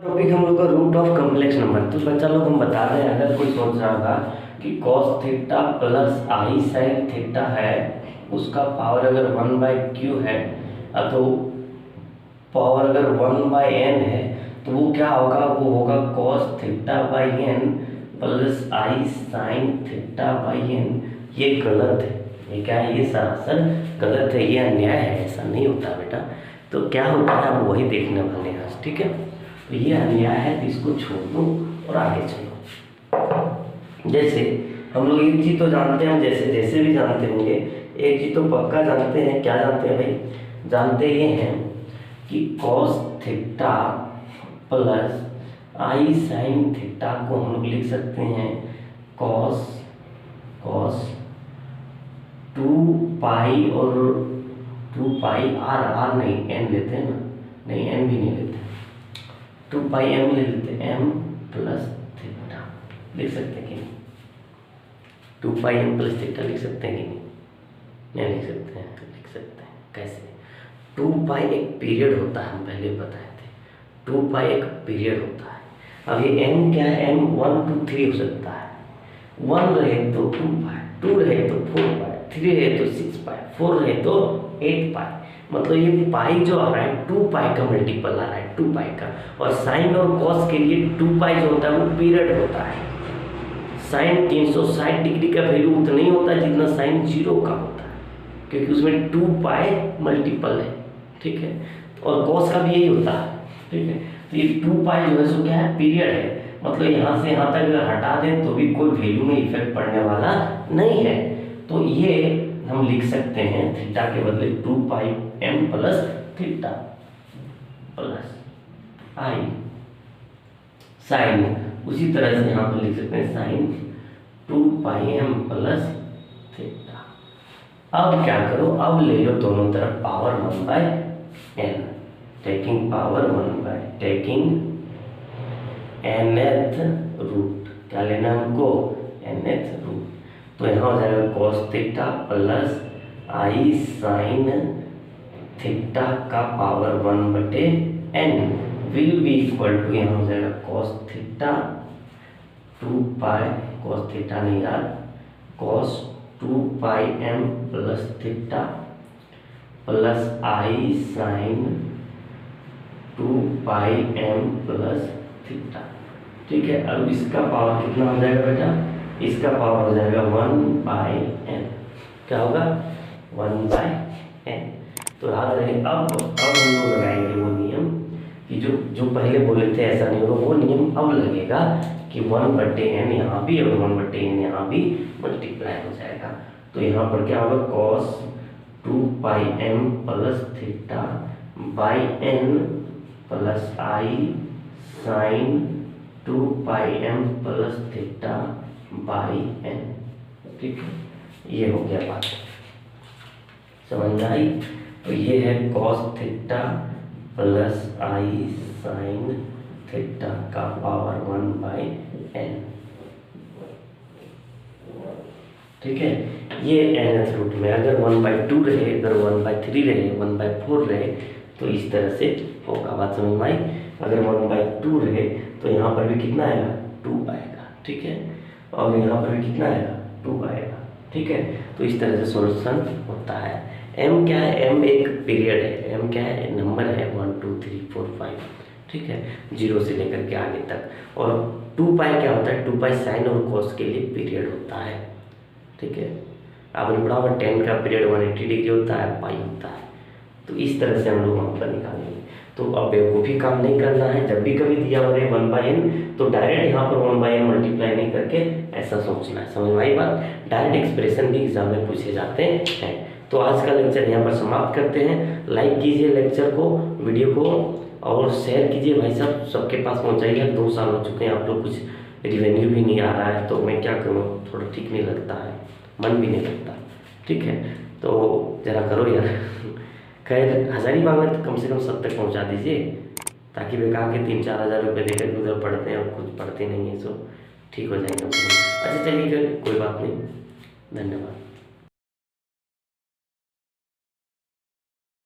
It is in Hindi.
टॉपिक हम लोग का रूट ऑफ कॉम्प्लेक्स नंबर। तो बच्चा लोग हम बता रहे हैं, अगर कोई सोच रहा होगा कि cos theta plus i sine theta है, उसका पावर अगर 1/q है तो पावर अगर 1/n है तो वो क्या होगा, वो होगा cos theta by n plus i sine theta by n. ये गलत है, ये क्या है, ये सरासर गलत है, ये अन्याय है, ऐसा नहीं होता बेटा। तो क्या होता है आप वही देखने वाले हैं आज, ठीक है। तो ये अन्याय है, तो इसको छोड़ दो और आगे चलो। जैसे हम लोग एक चीज तो जानते हैं, हम जैसे जैसे भी जानते होंगे, एक चीज तो पक्का जानते हैं। क्या जानते हैं भाई? जानते ये हैं कि cos theta plus i sine theta को हम लोग लिख सकते हैं कॉस 2 पाई और 2 पाई आर नहीं एन लेते हैं ना, नहीं एन भी नहीं लेते, 2 पाई एम ले लेते हैं, एम प्लस थीटा लिख सकते हैं कि नहीं? 2 पाई एम प्लस थीटा लिख सकते हैं कि नहीं लिख सकते हैं? लिख सकते हैं। कैसे? 2 पाई एक पीरियड होता है, हम पहले बताए थे, 2 पाई एक पीरियड होता है। अब ये एम क्या है? एम 1 2 3 हो सकता है। 1 रहे तो 2 पाई, 2 रहे तो 4 पाई, 3 रहे तो 6 पाई, 4 रहे तो 8 पाई। मतलब ये पाई जो आ रहा है 2 पाई का मल्टीपल आ रहा है, 2 पाई का। और साइन और कॉस के लिए 2 पाई जो होता है वो पीरियड होता है। साइन 360 डिग्री का वैल्यू उतना नहीं होता है जितना साइन 0 का होता है, क्योंकि उसमें 2 पाई मल्टीपल है, ठीक है। और कॉस का भी यही होता है, ठीक है। तो ये 2 पाई जो है सो क्या है, पीरियड है। मतलब यहाँ से यहाँ तक अगर हटा दें तो भी कोई वैल्यू में इफेक्ट पड़ने वाला नहीं है। तो ये हम लिख सकते हैं थीटा के बदले 2 pi m plus theta plus i sine. उसी तरह से यहाँ पर लिख सकते हैं sine 2 pi m plus theta. अब क्या करो, अब ले लो दोनों तरफ power 1/n, taking power 1 taking nth root. क्या लेना है हमको? nth root. तो यहाँ हो जाएगा cos theta plus i sine theta का power 1/n will be equal to, यहाँ हो जाएगा cos थीटा 2 पाई, cos थीटा नहीं यार, cos 2 pi m plus theta plus i sine 2 pi m plus theta, ठीक है। अब इसका पावर कितना हो जाएगा बेटा? इसका पावर हो जाएगा 1/n। क्या होगा? 1/n। तो याद रहे, अब हम लोग लगाएंगे वो नियम कि जो पहले बोले थे ऐसा नहीं होगा, वो नियम अब लगेगा कि 1/n यहाँ भी और 1/n यहाँ भी मल्टीप्लाई हो जाएगा। तो यहाँ पर क्या होगा? cos 2 pi m plus theta by n plus i sine 2 pi m plus theta by n, ठीक है। ये हो गया बात, समझ आई? तो ये है cos theta plus i sine theta का पावर 1/n, ठीक है। ये nth रूट में अगर 1/2 रहे, अगर 1/3 रहे, 1/4 रहे तो इस तरह से होगा। बात समझ में आई? अगर 1/2 रहे तो यहाँ पर भी कितना आएगा? 2 आएगा, ठीक है। और यहाँ पर भी कितना आएगा? 2 आएगा, ठीक है। तो इस तरह से सॉल्यूशन होता है। m क्या है? m एक पीरियड है, m क्या है? नंबर है 1 2 3 4 5, ठीक है, 0 से लेकर के आगे तक। और 2 पाई क्या होता है? 2 पाई साइन और कॉस के लिए पीरियड होता है, ठीक है। आपने पढ़ा होगा 10 का पीरियड 180 डिग्री होता है, पाई होता है। तो इस तरह से हम लोग वहाँ पर निकालेंगे। तो अब बेवकूफ़ी काम नहीं करना है, जब भी कभी दिया हो रहे 1/n तो डायरेक्ट यहाँ पर 1/n मल्टीप्लाई नहीं करके ऐसा सोचना है। समझ में आई बात? डायरेक्ट एक्सप्रेशन भी एग्जाम में पूछे जाते हैं। तो आज का लेक्चर यहाँ पर समाप्त करते हैं। लाइक कीजिए लेक्चर को, वीडियो को, और शेयर कीजिए भाई साहब, सबके पास पहुँचाइए। 2 साल हो चुके हैं, आप लोग कुछ रिवेन्यू भी नहीं आ रहा है, तो मैं क्या करूँ, थोड़ा ठीक नहीं लगता है, मन भी नहीं लगता, ठीक है। तो ज़रा करो यार। खैर हज़ारीबाग में तो कम से कम 7 तक पहुँचा दीजिए, ताकि बेकार के 3-4 हज़ार रुपये देकर उधर पढ़ते हैं और कुछ पढ़ते नहीं है, सो ठीक हो जाएगा। अच्छा चलिए, कोई बात नहीं, धन्यवाद।